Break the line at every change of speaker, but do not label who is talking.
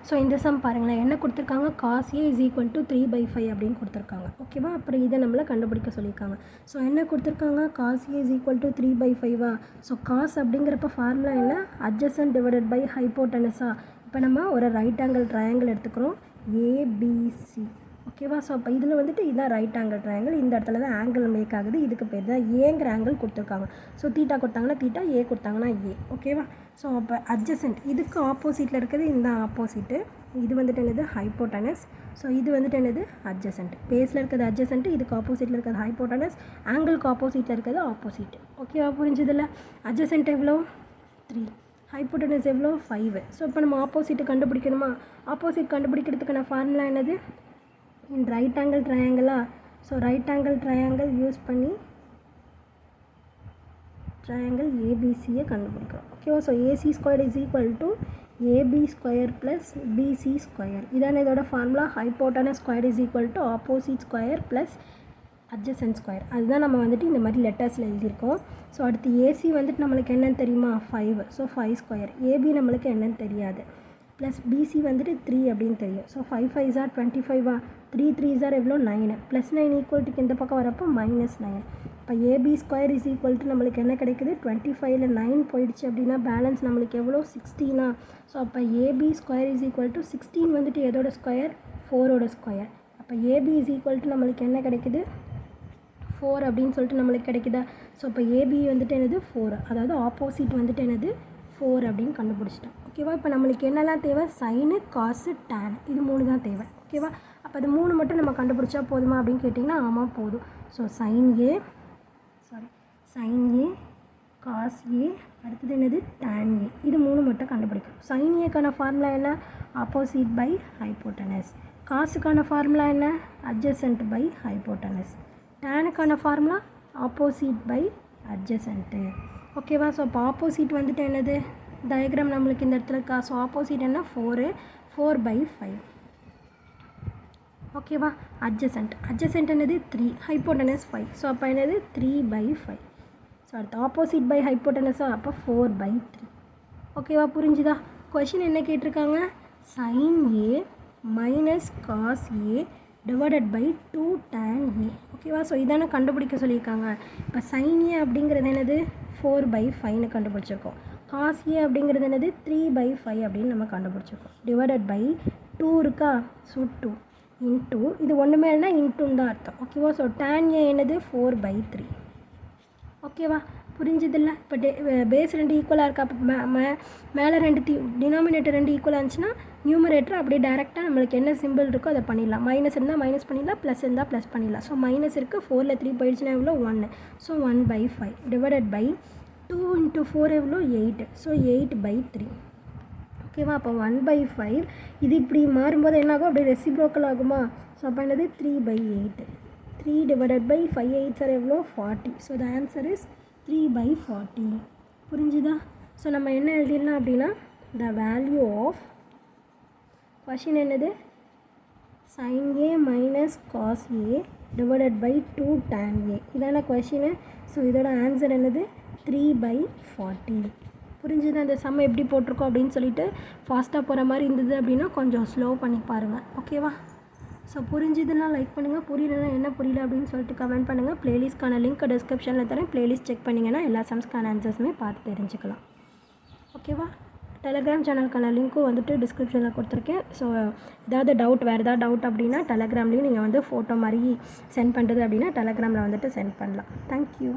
So இந்த some பாருங்களேன், என்ன கொடுத்துருக்காங்க, cos A is equal to 3/5 அப்படின்னு கொடுத்துருக்காங்க. ஓகேவா, அப்புறம் இதை நம்மளை கண்டுபிடிக்க சொல்லியிருக்காங்க. ஸோ என்ன கொடுத்துருக்காங்க, cos A is equal to 3/5. So cos அப்படிங்கிறப்ப ஃபார்முலா என்ன, adjacent divided by hypotenuse. இப்போ நம்ம ஒரு ரைட் ஆங்கிள் ட்ரையாங்கிள் எடுத்துக்கிறோம், ஏபிசி. ஓகேவா, ஸோ அப்போ இதில் வந்துட்டு இதுதான் ரைட் ஆங்கிள் ட்ரையாங்கிள், இந்த இடத்துல தான் ஆங்கிள் மேக் ஆகுது, இதுக்கு பேர் தான் ஏங்கிற ஆங்கிள் கொடுத்துருக்காங்க. ஸோ தீட்டா கொடுத்தாங்கன்னா தீட்டா, ஏ கொடுத்தாங்கன்னா ஏ. ஓகேவா, ஸோ அப்போ அட்ஜசன்ட் இதுக்கு ஆப்போசிட்டில் இருக்கிறது இந்த ஆப்போசிட்டு, இது வந்துட்டு என்னது ஹைப்போட்டனஸ். ஸோ இது வந்துட்டு என்னது அட்ஜசன்ட், பேஸில் இருக்கிறது அட்ஜசன்ட், இதுக்கு ஆப்போசிட்டில் இருக்கிறது ஹைப்போட்டனஸ், ஆங்கிளுக்கு ஆப்போசிட்டில் இருக்கிறது ஆப்போசிட். ஓகேவா, புரிஞ்சதில்ல. அட்ஜசன்ட் எவ்வளோ 3, ஹைப்போட்டனஸ் எவ்வளோ 5. ஸோ இப்போ நம்ம ஆப்போசிட்டு கண்டுபிடிக்கணுமா, ஆப்போசிட் கண்டுபிடிக்கிறதுக்கான ஃபார்முலா என்னது, ரைட் ஆங்கிள் ட்ரையாங்கிளா. So right angle triangle use பண்ணி ட்ரையாங்கிள் ஏபிசியை கண்டுபிடிக்கிறோம். ஓகேவா, so AC square is equal to AB square plus BC square. இதான இதோட formula. Hypotenuse square is equal to opposite square plus adjacent square. அதுதான் நம்ம வந்துட்டு இந்த மாதிரி லெட்டர்ஸில் எழுதியிருக்கோம். ஸோ அடுத்து ஏசி வந்துட்டு நம்மளுக்கு என்னென்னு தெரியுமா 5. So 5 square. ஏபி நம்மளுக்கு என்னென்னு தெரியாது, ப்ளஸ் பிசி வந்துட்டு 3 அப்படின்னு தெரியும். So 5 5s are 25. 3 3s are எவ்வளோ 9, ப்ளஸ் 9 ஈக்குவல் டுக்கு இந்த பக்கம் வரப்போ -9. இப்போ A B square is equal to நம்மளுக்கு என்ன கிடைக்குது, 25ல் 9 போயிடுச்சு அப்படின்னா பேலன்ஸ் நம்மளுக்கு எவ்வளோ 16. ஸோ அப்போ A B square is equal to 16 வந்துட்டு எதோட ஸ்கொயர், 4ஓட ஸ்கொயர். அப்போ ஏபி இஸ் ஈக்குவல் டு நம்மளுக்கு என்ன கிடைக்குது 4 அப்படின்னு சொல்லிட்டு நம்மளுக்கு கிடைக்குதா. ஸோ அப்போ ஏபி வந்துட்டு என்னது 4, அதாவது ஆப்போசிட் வந்துட்டு என்னது 4 அப்படின்னு கண்டுபிடிச்சிட்டோம். ஓகேவா, இப்போ நம்மளுக்கு என்னெல்லாம் தேவை, சைனு காசு டேன், இது 3 தான் தேவை. ஓகேவா, அப்போ அது 3 மட்டும் நம்ம கண்டுபிடிச்சா போதுமா அப்படின்னு கேட்டிங்கன்னா ஆமாம் போதும். So sine A cos A, அடுத்தது என்னது டேன் ஏ, இது 3 மட்டும் கண்டுபிடிக்கும். சைன் ஏக்கான ஃபார்முலா என்ன, ஆப்போசிட் பை ஹைப்போட்டனஸ். காசுக்கான ஃபார்முலா என்ன, அட்ஜசன்ட் பை ஹைப்போட்டனஸ். டேனுக்கான ஃபார்முலா ஆப்போசிட் பை அட்ஜசன்ட்டு. ஓகேவா, ஸோ இப்போ ஆப்போசிட் வந்துட்டு என்னது, டயக்ராம் நம்மளுக்கு இந்த இடத்துல இருக்கா. ஸோ ஆப்போசிட் என்ன 4/5. ஓகேவா, அட்ஜசன்ட் என்னது 3, ஹைப்போட்டனஸ் 5. ஸோ அப்போ என்னது 3/5. ஸோ அடுத்து ஆப்போசிட் பை ஹைப்போட்டனஸா, அப்போ 4/3. ஓகேவா, புரிஞ்சுதா. கொஷின் என்ன கேட்டிருக்காங்க, sine A minus cos A divided by 2 tan A. ஓகேவா, ஸோ இதானே கண்டுபிடிக்க சொல்லியிருக்காங்க. இப்போ சைன் ஏ அப்படிங்கிறது என்னது 4/5ன்னு கண்டுபிடிச்சிருக்கோம். காஸ் ஏ அப்படிங்கிறது என்னது 3/5 அப்படின்னு நம்ம கண்டுபிடிச்சிருக்கோம். டிவைடட் பை 2 இருக்கா, ஸோ 2 இன்ட்டு இது ஒன்றுமே இல்லைனா இன்ட்டுன்னு தான் அர்த்தம். ஓகேவா, ஸோ tan ஏ என்னது 4/3. ஓகேவா, புரிஞ்சதில்ல. இப்போ பேஸ் 2 ஈக்குவலாக இருக்கா, அப்போ மேலே 2 டினாமினேட்டர் 2 ஈக்குவலாக இருந்துச்சுன்னா நியூமரேட்டர் அப்படியே டேரெக்டாக நம்மளுக்கு என்ன சிம்பிள் இருக்கோ அதை பண்ணிடலாம். மைனஸ் இருந்தால் மைனஸ் பண்ணிடலாம், ப்ளஸ் இருந்தால் ப்ளஸ் பண்ணிடலாம். ஸோ மைனஸ் இருக்குது, 4ல் 3 போயிடுச்சுன்னா எவ்வளோ 1. ஸோ 1/5 டிவைடட் பை 2 × 4 எவ்வளோ 8. ஸோ 8/3. ஓகேவா, அப்போ 1/5 இது இப்படி மாறும்போது என்னாகும், அப்படியே ரெசிப்ரோக்கல் ஆகுமா. ஸோ அப்போ என்னது 3/8. 3 டிவைடட் பை 5 8s are எவ்வளோ 40. So the answer is 3/40. புரிஞ்சுதா. ஸோ நம்ம என்ன எழுதிடலாம் அப்படின்னா, த வேல்யூ ஆஃப் கொஷின் என்னது, sine A minus cos A divided by 2 tan A, இதான கொஷினு. ஸோ இதோட ஆன்சர் என்னது 3/40. புரிஞ்சுது. அந்த சம் எப்படி போட்டிருக்கோம் அப்படின்னு சொல்லிட்டு ஃபாஸ்ட்டாக போகிற மாதிரி இருந்தது அப்படின்னா கொஞ்சம் ஸ்லோ பண்ணி பாருங்கள். ஓகேவா, ஸோ புரிஞ்சுதுன்னா லைக் பண்ணுங்கள், புரியலன்னா என்ன புரியல அப்படின்னு சொல்லிட்டு கமெண்ட் பண்ணுங்கள். ப்ளேலிஸ்ட்கான லிங்க் டிஸ்கிரிப்ஷனில் தரேன், ப்ளேலிஸ்ட் செக் பண்ணிங்கன்னா எல்லா சம்ஸ்க்கான ஆன்சர்ஸுமே பார்த்து தெரிஞ்சுக்கலாம். ஓகேவா, டெலகிராம் சேனலுக்கான லிங்க்கும் வந்துட்டு டிஸ்கிரிப்ஷனில் கொடுத்துருக்கேன். ஸோ ஏதாவது டவுட், வேறு ஏதாவது டவுட் அப்படின்னா டெலகிராம்லேயும் நீங்கள் வந்து ஃபோட்டோ மாதிரி சென்ட் பண்ணுறது அப்படின்னா டெலகிராமில் வந்துட்டு சென்ட் பண்ணலாம். தேங்க்யூ.